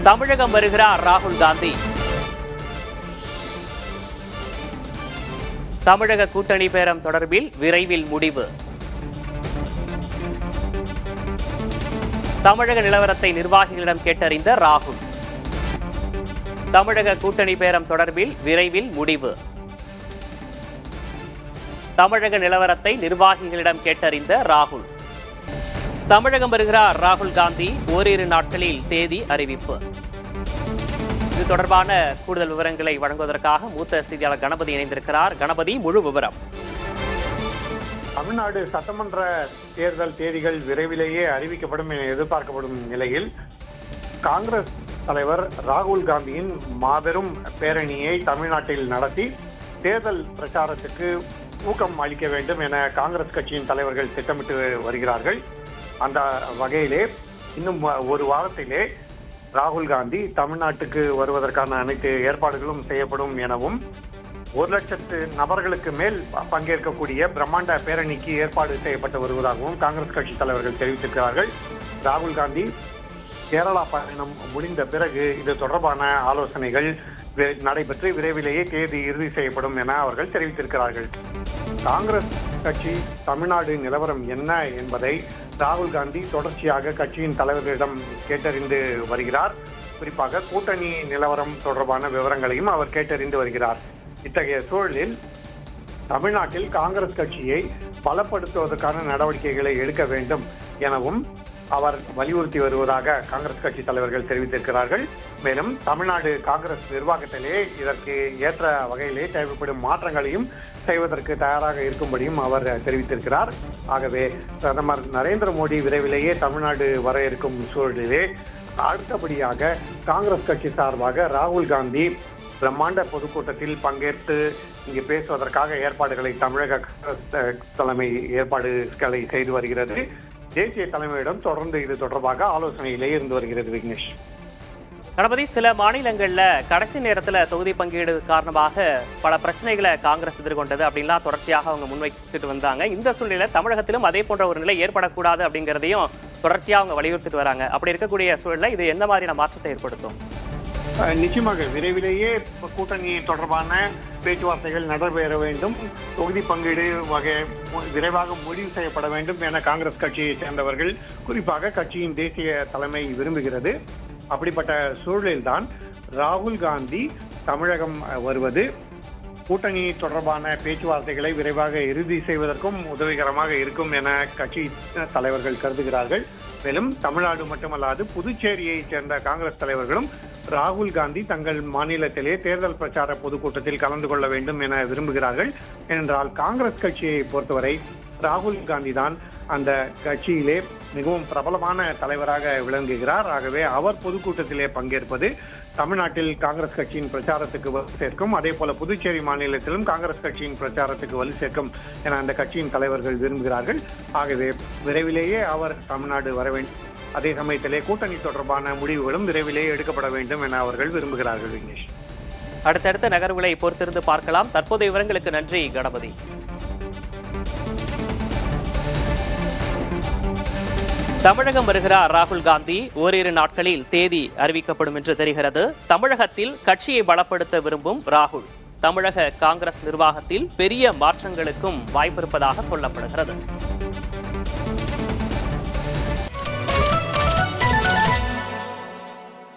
தமிழகம் வருகிறார் ராகுல் காந்தி. தமிழக கூட்டணி பேரம் தொடர்பில் விரைவில் முடிவு. தமிழக நிலவரத்தை நிர்வாகிகளிடம் கேட்டறிந்த ராகுல். தமிழக கூட்டணி பேரம் தொடர்பில் விரைவில் முடிவு. தமிழக நிலவரத்தை நிர்வாகிகளிடம் கேட்டறிந்த ராகுல். தமிழகம் வருகிறார் ராகுல் காந்தி. ஓரிரு நாட்களில் தேதி அறிவிப்பு. இது தொடர்பான கூடுதல் விவரங்களை வழங்குவதற்காக மூத்த செய்தியாளர் கணபதி இணைந்திருக்கிறார். கணபதி, முழு விவரம். தமிழ்நாடு சட்டமன்ற தேர்தல் தேதிகள் விரைவிலேயே அறிவிக்கப்படும் என எதிர்பார்க்கப்படும் நிலையில் காங்கிரஸ் தலைவர் ராகுல் காந்தியின் மாபெரும் பேரணியை தமிழ்நாட்டில் நடத்தி தேர்தல் பிரச்சாரத்துக்கு ஊக்கம் அளிக்க வேண்டும் என காங்கிரஸ் கட்சியின் தலைவர்கள் திட்டமிட்டு வருகிறார்கள். அந்த வகையிலே இன்னும் ஒரு வாரத்திலே ராகுல் காந்தி தமிழ்நாட்டுக்கு வருவதற்கான அனைத்து ஏற்பாடுகளும் செய்யப்படும் எனவும் 1,00,000 நபர்களுக்கு மேல் பங்கேற்கக்கூடிய பிரம்மாண்ட பேரணிக்கு ஏற்பாடு செய்யப்பட்டு வருவதாகவும் காங்கிரஸ் கட்சி தலைவர்கள் தெரிவித்திருக்கிறார்கள். ராகுல் காந்தி கேரளா பயணம் முடிந்த பிறகு இது தொடர்பான ஆலோசனைகள் நடைபெற்று விரைவிலேயே தேதி இறுதி செய்யப்படும் என அவர்கள் தெரிவித்திருக்கிறார்கள். காங்கிரஸ் கட்சி தமிழ்நாடு நிலவரம் என்ன என்பதை ராகுல் காந்தி தொடர்ச்சியாக கட்சியின் தலைவர்களிடம் கேட்டறிந்து வருகிறார். குறிப்பாக கூட்டணி நிலவரம் தொடர்பான விவரங்களையும் அவர் கேட்டறிந்து வருகிறார். இத்தகைய சூழலில் தமிழ்நாட்டில் காங்கிரஸ் கட்சியை பலப்படுத்துவதற்கான நடவடிக்கைகளை எடுக்க வேண்டும் எனவும் அவர் வலியுறுத்தி வருவதாக காங்கிரஸ் கட்சி தலைவர்கள் தெரிவித்திருக்கிறார்கள். மேலும் தமிழ்நாடு காங்கிரஸ் நிர்வாகத்திலே இதற்கு ஏற்ற வகையிலே தேவைப்படும் மாற்றங்களையும் செய்வதற்கு தயாராக இருக்கும்படியும் அவர் தெரிவித்திருக்கிறார். ஆகவே பிரதமர் நரேந்திர மோடி விரைவிலேயே தமிழ்நாடு வர இருக்கும் சூழலிலே அடுத்தபடியாக காங்கிரஸ் கட்சி சார்பாக ராகுல் காந்தி பிரம்மாண்ட பொதுக்கூட்டத்தில் பங்கேற்று இங்கு பேசுவதற்காக ஏற்பாடுகளை தமிழக தலைமை ஏற்பாடுகளை செய்து வருகிறது. தேசிய தலைமையிடம் தொடர்ந்து இது தொடர்பாக ஆலோசனையிலே இருந்து வருகிறது. விக்னேஷ், கணபதி, சில மாநிலங்கள்ல கடைசி நேரத்துல தொகுதி பங்கீடு காரணமாக பல பிரச்சனைகளை காங்கிரஸ் எதிர்கொண்டது அப்படின்லாம் தொடர்ச்சியாக அவங்க முன்வைத்துட்டு வந்தாங்க. இந்த சூழ்நிலை தமிழகத்திலும் அதே போன்ற ஒரு நிலை ஏற்படக்கூடாது அப்படிங்கிறதையும் தொடர்ச்சியாக அவங்க வலியுறுத்திட்டு வராங்க. அப்படி இருக்கக்கூடிய சூழல்ல இது எந்த மாதிரியான மாற்றத்தை ஏற்படுத்தும்? நிச்சயமாக விரைவிலேயே கூட்டணி தொடர்பான பேச்சுவார்த்தைகள் நடைபெற வேண்டும், தொகுதி பங்கீடு வகை விரைவாக முடிவு செய்யப்பட வேண்டும் என காங்கிரஸ் கட்சியை சேர்ந்தவர்கள் குறிப்பாக கட்சியின் தேசிய தலைமை விரும்புகிறது. அப்படிப்பட்ட சூழலில்தான் ராகுல் காந்தி தமிழகம் வருவது கூட்டணி தொடர்பான பேச்சுவார்த்தைகளை விரைவாக இறுதி செய்வதற்கும் உதவிகரமாக இருக்கும் என கட்சி தலைவர்கள் கருதுகிறார்கள். மேலும் தமிழ்நாடு மட்டுமல்லாது புதுச்சேரியை சேர்ந்த காங்கிரஸ் தலைவர்களும் ராகுல் காந்தி தங்கள் மாநிலத்திலே தேர்தல் பிரச்சார பொதுக்கூட்டத்தில் கலந்து கொள்ள வேண்டும் என விரும்புகிறார்கள். ஏனென்றால் காங்கிரஸ் கட்சியை பொறுத்தவரை ராகுல் காந்தி தான் அந்த கட்சியிலே மிகவும் பிரபலமான தலைவராக விளங்குகிறார். ஆகவே அவர் பொதுக்கூட்டத்திலே பங்கேற்பது தமிழ்நாட்டில் காங்கிரஸ் கட்சியின் பிரச்சாரத்துக்கு வலு சேர்க்கும். அதே போல புதுச்சேரி மாநிலத்திலும் காங்கிரஸ் கட்சியின் பிரச்சாரத்துக்கு வலு சேர்க்கும் என அந்த கட்சியின் தலைவர்கள் விரும்புகிறார்கள். ஆகவே விரைவிலேயே அவர் தமிழ்நாடு வர வேண்டும். அதே சமயத்திலே கூட்டணி தொடர்பான முடிவுகளும் விரைவிலேயே எடுக்கப்பட வேண்டும் என அவர்கள் விரும்புகிறார்கள். விக்னேஷ், அடுத்தடுத்த நகர்வுகளை பொறுத்திருந்து பார்க்கலாம். தற்போதைய விவரங்களுக்கு நன்றி கணபதி. தமிழகம் வருகிறார் ராகுல் காந்தி. ஓரிரு நாட்களில் தேதி அறிவிக்கப்படும் என்று தெரிகிறது. தமிழகத்தில் கட்சியை பலப்படுத்த விரும்பும் ராகுல். தமிழக காங்கிரஸ் நிர்வாகத்தில் பெரிய மாற்றங்களுக்கும் வாய்ப்பிருப்பதாக சொல்லப்படுகிறது.